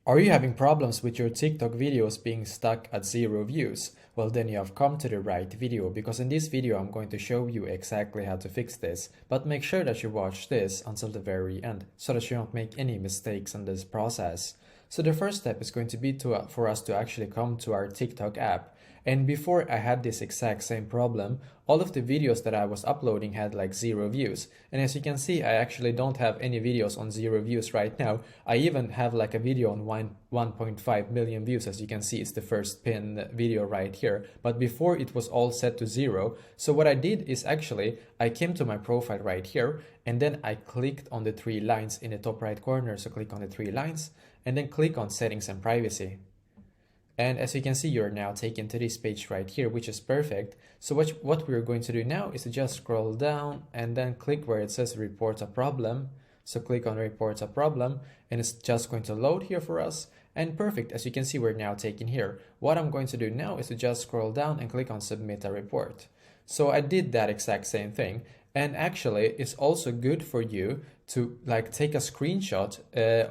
Are you having problems with your TikTok videos being stuck at 0 views? Well, then you have come to the right video, because in this video I'm going to show you exactly how to fix this. But make sure that you watch this until the very end so that you don't make any mistakes in this process. So the first step is going to be for us to actually come to our TikTok app. And before I had this exact same problem, all of the videos that I was uploading had like 0 views. And as you can see, I actually don't have any videos on 0 views right now. I even have like a video on 1.5 million views. As you can see, it's the first pinned video right here. But before, it was all set to 0. So what I did is actually, I came to my profile right here, and then I clicked on the 3 lines in the top right corner. So click on the 3 lines and then click on settings and privacy. And as you can see, you're now taken to this page right here, which is perfect. So what we're going to do now is to just scroll down and then click where it says report a problem. So click on report a problem, and it's just going to load here for us. And perfect, as you can see, we're now taken here. What I'm going to do now is to just scroll down and click on submit a report. So I did that exact same thing. And actually, it's also good for you to like take a screenshot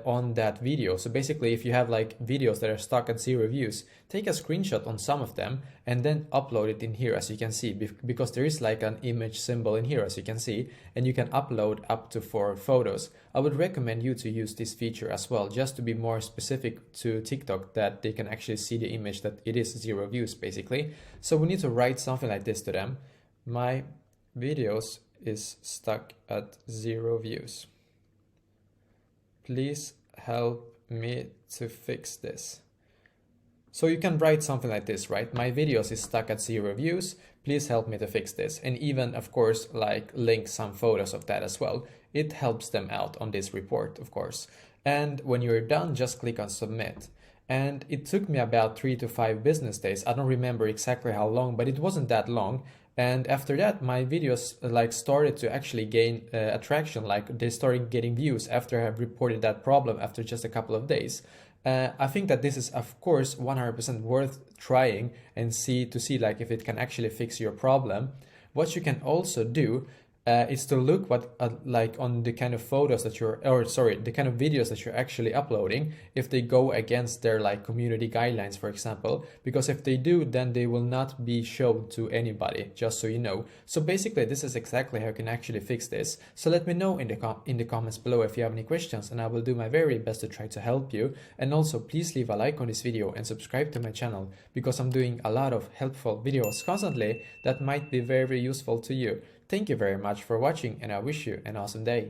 on that video. So basically, if you have like videos that are stuck at 0 views, take a screenshot on some of them and then upload it in here, as you can see, because there is like an image symbol in here, as you can see, and you can upload up to 4 photos. I would recommend you to use this feature as well, just to be more specific to TikTok, that they can actually see the image that it is 0 views basically. So we need to write something like this to them. My videos is stuck at 0 views. Please help me to fix this. So you can write something like this, right? My videos is stuck at 0 views. Please help me to fix this. And even, of course, like link some photos of that as well. It helps them out on this report, of course. And when you're done, just click on submit. And it took me about 3 to 5 business days. I don't remember exactly how long, but it wasn't that long. And after that, my videos like started to actually gain attraction. Like they started getting views after I have reported that problem after just a couple of days. I think that this is, of course, 100% worth trying and see like if it can actually fix your problem. What you can also do is to look what like on the kind of photos that the kind of videos that you're actually uploading, if they go against their like community guidelines, for example, because if they do, then they will not be shown to anybody, just so you know. So basically, this is exactly how you can actually fix this. So let me know in the comments below if you have any questions, and I will do my very best to try to help you. And also, please leave a like on this video and subscribe to my channel, because I'm doing a lot of helpful videos constantly that might be very useful to you. Thank you very much for watching, and I wish you an awesome day.